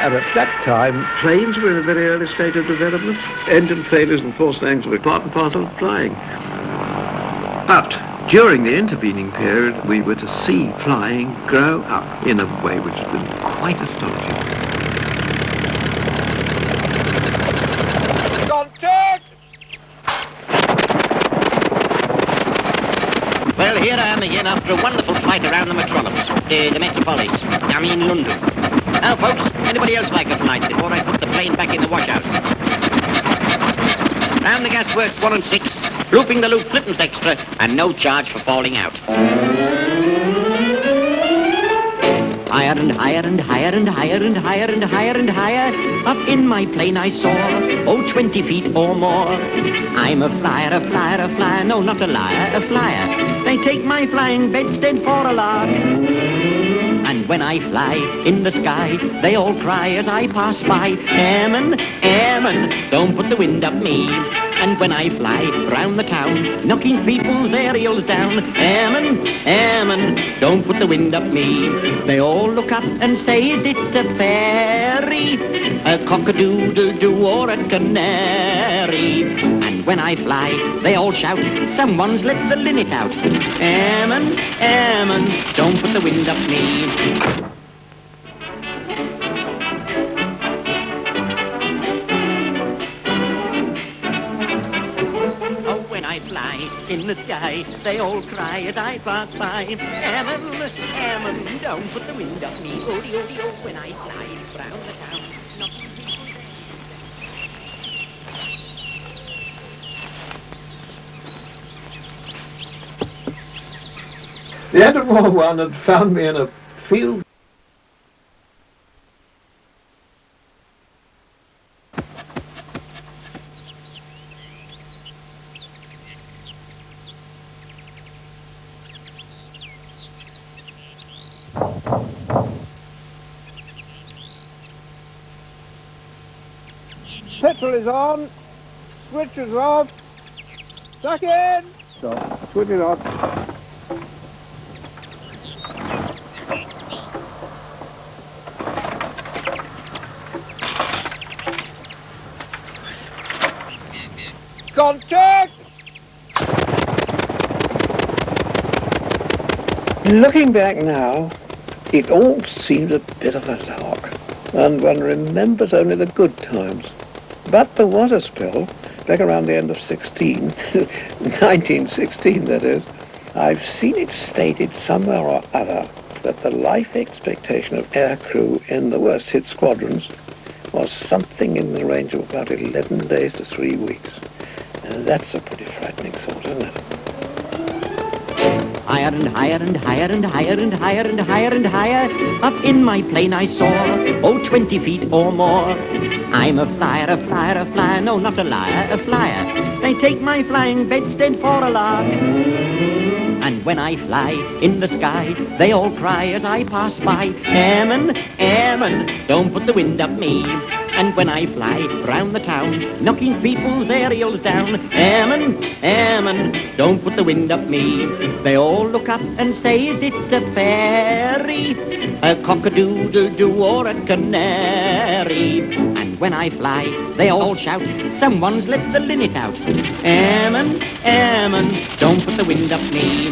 And at that time, planes were in a very early stage of development. Engine failures and false landings were part and parcel of flying. But during the intervening period, we were to see flying grow up in a way which has been quite astonishing. Contact! Well, here I am again after a wonderful flight around the metropolis, the Metropolis, I mean London. Now, folks, anybody else like a flight before I put the plane back in the washout? Round the gasworks 1 and 6, looping the loop flippance extra, and no charge for falling out. Higher and higher and higher and higher and higher and higher and higher, up in my plane I soar, 20 feet or more. I'm a flyer, a flyer, a flyer, no, not a liar, a flyer. They take my flying bedstead for a lark. And when I fly in the sky, they all cry as I pass by, airman, airman, don't put the wind up me. And when I fly round the town, knocking people's aerials down, airman, airman, don't put the wind up me. They all look up and say, is it a fairy, a cock-a-doodle-doo or a canary? And when I fly, they all shout, someone's let the linnet out. Airman, airman, don't put the wind up me. In the sky, they all cry as I pass by. Airman, airman, don't put the wind up me. Odie, odie, oh, when I fly round the town, knocking people. The end of War One had found me in a field. Petrol is on, switch is off, stuck in. Stop. Switch it off. Contact! Looking back now, it all seemed a bit of a lark, and one remembers only the good times. But there was a spell, back around the end of 1916 that is. I've seen it stated somewhere or other that the life expectation of aircrew in the worst hit squadrons was something in the range of about 11 days to 3 weeks. And that's a pretty frightening thought, isn't it? Higher and higher and higher and higher and higher and higher and higher, up in my plane I soar, 20 feet or more. I'm a flyer, a flyer, a flyer, no, not a liar, a flyer. They take my flying bedstead for a lark. And when I fly in the sky, they all cry as I pass by, airman, airman, don't put the wind up me. And when I fly round the town, knocking people's aerials down, airman, airman, don't put the wind up me. They all look up and say, is it a fairy, a cock-a-doodle-doo or a canary? And when I fly, they all shout, someone's let the linnet out. Airman, airman, don't put the wind up me.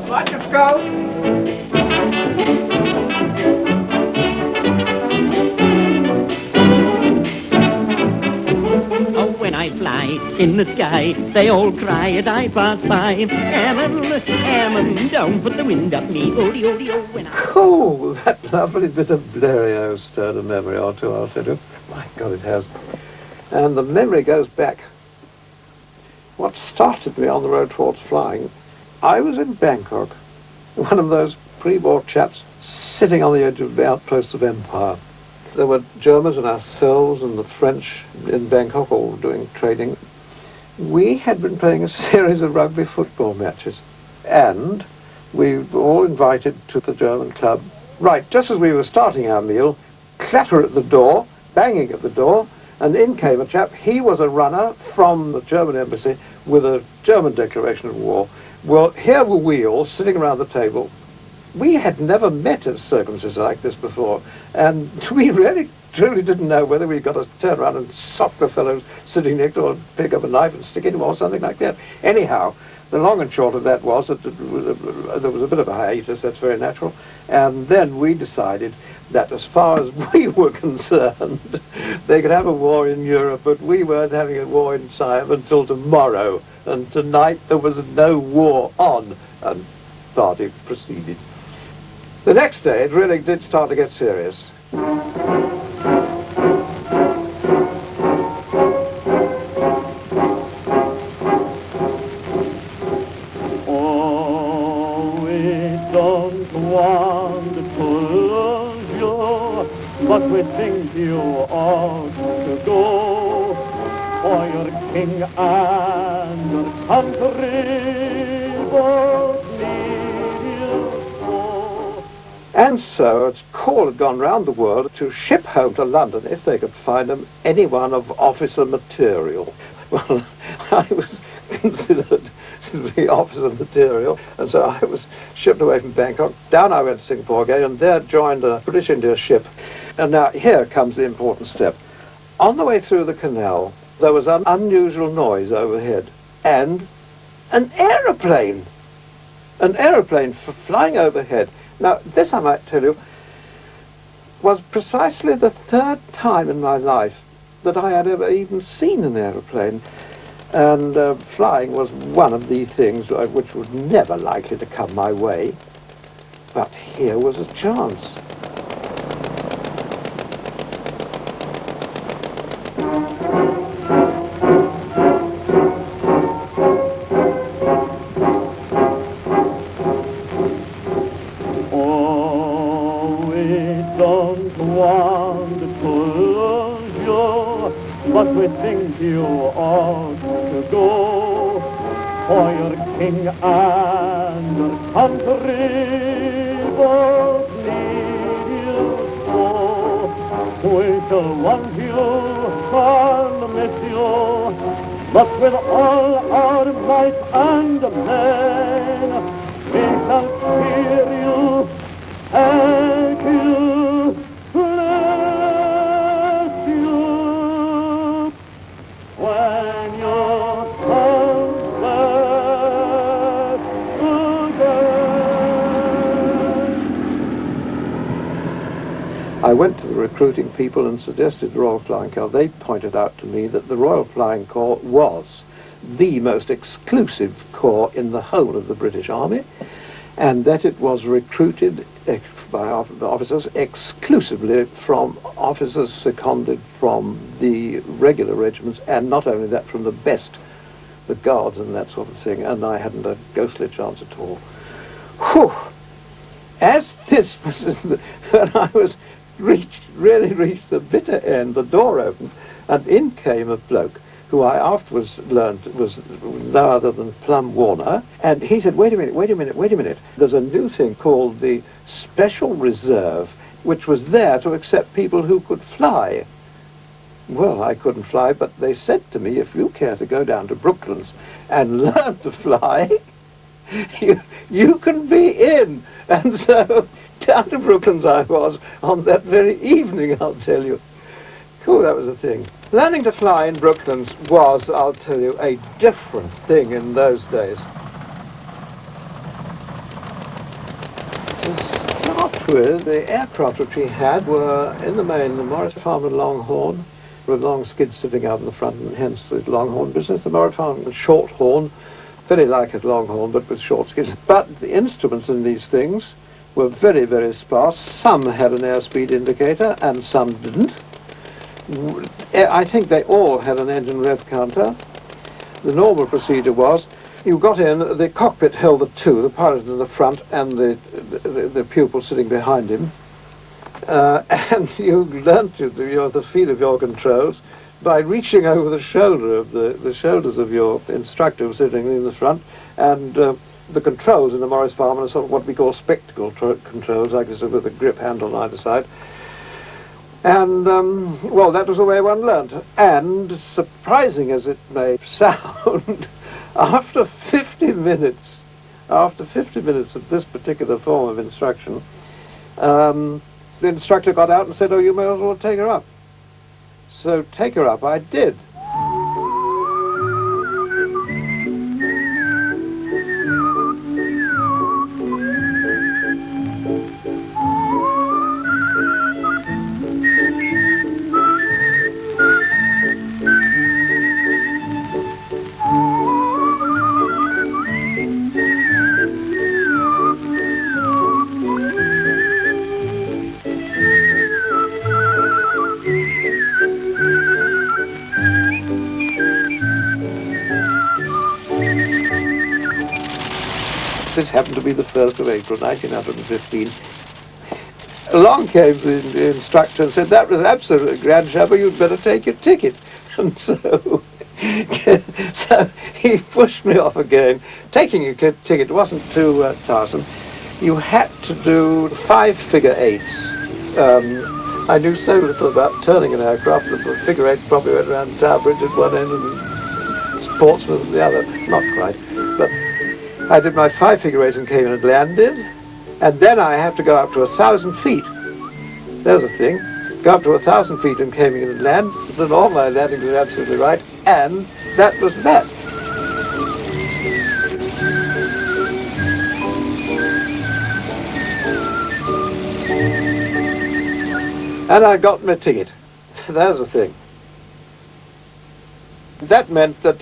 Watch your scope. Oh, when I fly in the sky, they all cry as I pass by. Airman, airman, don't put the wind up me. Odie, odie, oh, when I... Oh, that lovely bit of Blériot stirred a memory or two, I'll tell you. My God, it has. And the memory goes back. What started me on the road towards flying, I was in Bangkok, one of those pre-war chaps sitting on the edge of the outposts of empire. There were Germans and ourselves and the French in Bangkok all doing trading. We had been playing a series of rugby football matches, and we were all invited to the German club. Right, just as we were starting our meal, clatter at the door, banging at the door, and in came a chap. He was a runner from the German embassy with a German declaration of war. Well, here were we all sitting around the table. We had never met at circumstances like this before, and we really truly didn't know whether we got to turn around and sock the fellow sitting next door, pick up a knife and stick it in him or something like that. Anyhow, the long and short of that was that there was a bit of a hiatus, that's very natural, and then we decided that as far as we were concerned, they could have a war in Europe, but we weren't having a war in Siam until tomorrow, and tonight there was no war on, and party proceeded. The next day it really did start to get serious. Oh, we don't want to lose you, but we think you ought to go for your king and your country both need you so. And so a call had gone round the world to ship home to London, if they could find them, anyone of officer material. Well, I was considered to be officer material, and so I was shipped away from Bangkok. Down I went to Singapore again, and there joined a British India ship. And now here comes the important step. On the way through the canal, there was an unusual noise overhead, and an aeroplane flying overhead. Now, this, I might tell you, was precisely the third time in my life that I had ever even seen an aeroplane. And flying was one of the things which was never likely to come my way. But here was a chance. But we think you ought to go for your king and your country both need you so. We shall want you and miss you, but with all our might and main, we shall cheer you, thank you, bless you, when you come back again. I went to the recruiting people and suggested the Royal Flying Corps. They pointed out to me that the Royal Flying Corps was the most exclusive corps in the whole of the British Army, and that it was recruited by officers exclusively from officers seconded from the regular regiments, and not only that, from the best, the Guards and that sort of thing, and I hadn't a ghostly chance at all. Whew! As this was, when I was really reached the bitter end, the door opened, and in came a bloke who I afterwards learned was no other than Plum Warner, and he said, wait a minute, there's a new thing called the Special Reserve, which was there to accept people who could fly. Well, I couldn't fly, but they said to me, if you care to go down to Brooklands and learn to fly, you can be in. And so down to Brooklands I was on that very evening, I'll tell you. Cool, that was a thing. Learning to fly in Brooklands was, I'll tell you, a different thing in those days. To start with, the aircraft which we had were, in the main, the Morris Farman Longhorn, with long skids sitting out in the front, and hence the Longhorn business. The Morris Farman Shorthorn, very like a Longhorn, but with short skids. But the instruments in these things were very sparse. Some had an airspeed indicator, and some didn't. I think they all had an engine rev counter. The normal procedure was, you got in, the cockpit held the two, the pilot in the front and the pupil sitting behind him. And you learnt the feel of your controls by reaching over the shoulder of the shoulders of your instructor who was sitting in the front, and the controls in the Morris Farman are sort of what we call spectacle controls, like this with a grip handle on either side. And, well, that was the way one learnt. And, surprising as it may sound, after 50 minutes of this particular form of instruction, the instructor got out and said, oh, you may as well take her up. So take her up I did. This happened to be the 1st of April, 1915. Along came the instructor and said, that was absolutely grand, Chabo, you'd better take your ticket. And so, so he pushed me off again. Taking your ticket wasn't too tiresome. You had to do 5 figure eights. I knew so little about turning an aircraft that the figure eight probably went around Tower Bridge at one end and Portsmouth at the other. Not quite, but I did my 5 figure eights and came in and landed, and then I have to go up to 1,000 feet. There's a thing. Go up to 1,000 feet and came in and land, then all my landings were absolutely right, and that was that. And I got my ticket. There's the thing. That meant that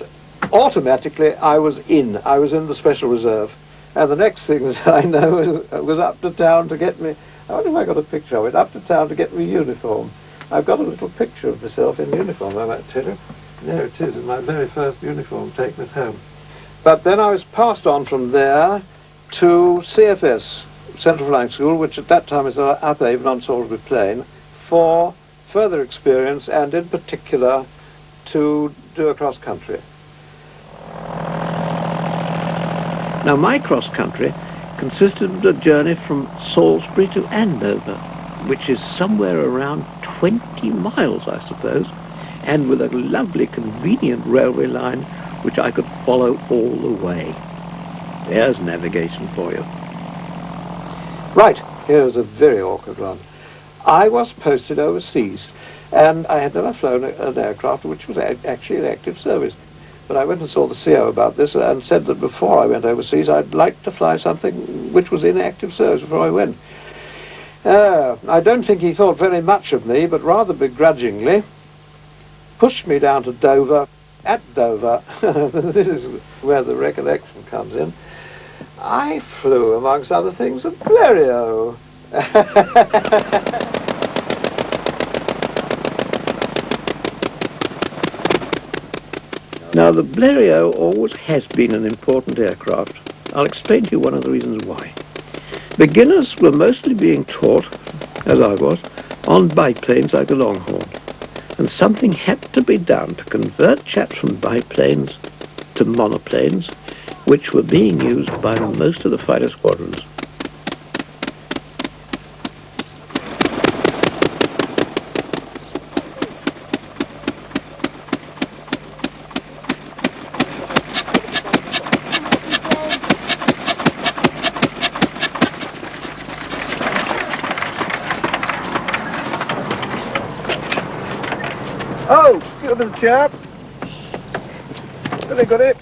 automatically I was in the Special Reserve. And the next thing that I know was up to town to get me, I wonder if I got a picture of it, up to town to get me uniform. I've got a little picture of myself in uniform, I might tell you. There it is, my very first uniform taken at home. But then I was passed on from there to CFS, Central Flying School, which at that time was up Avon on Salisbury Plain, for further experience and in particular to do a cross-country. Now my cross-country consisted of a journey from Salisbury to Andover, which is somewhere around 20 miles, I suppose, and with a lovely convenient railway line which I could follow all the way. There's navigation for you. Right, here's a very awkward one. I was posted overseas, and I had never flown an aircraft which was actually in active service. But I went and saw the CO about this and said that before I went overseas I'd like to fly something which was in active service before I went. I don't think he thought very much of me, but rather begrudgingly pushed me down to Dover. At Dover, this is where the recollection comes in, I flew, amongst other things, a Blériot. Now, the Blériot always has been an important aircraft. I'll explain to you one of the reasons why. Beginners were mostly being taught, as I was, on biplanes like the Longhorn. And something had to be done to convert chaps from biplanes to monoplanes, which were being used by most of the fighter squadrons. Oh, good little chap. Really got it.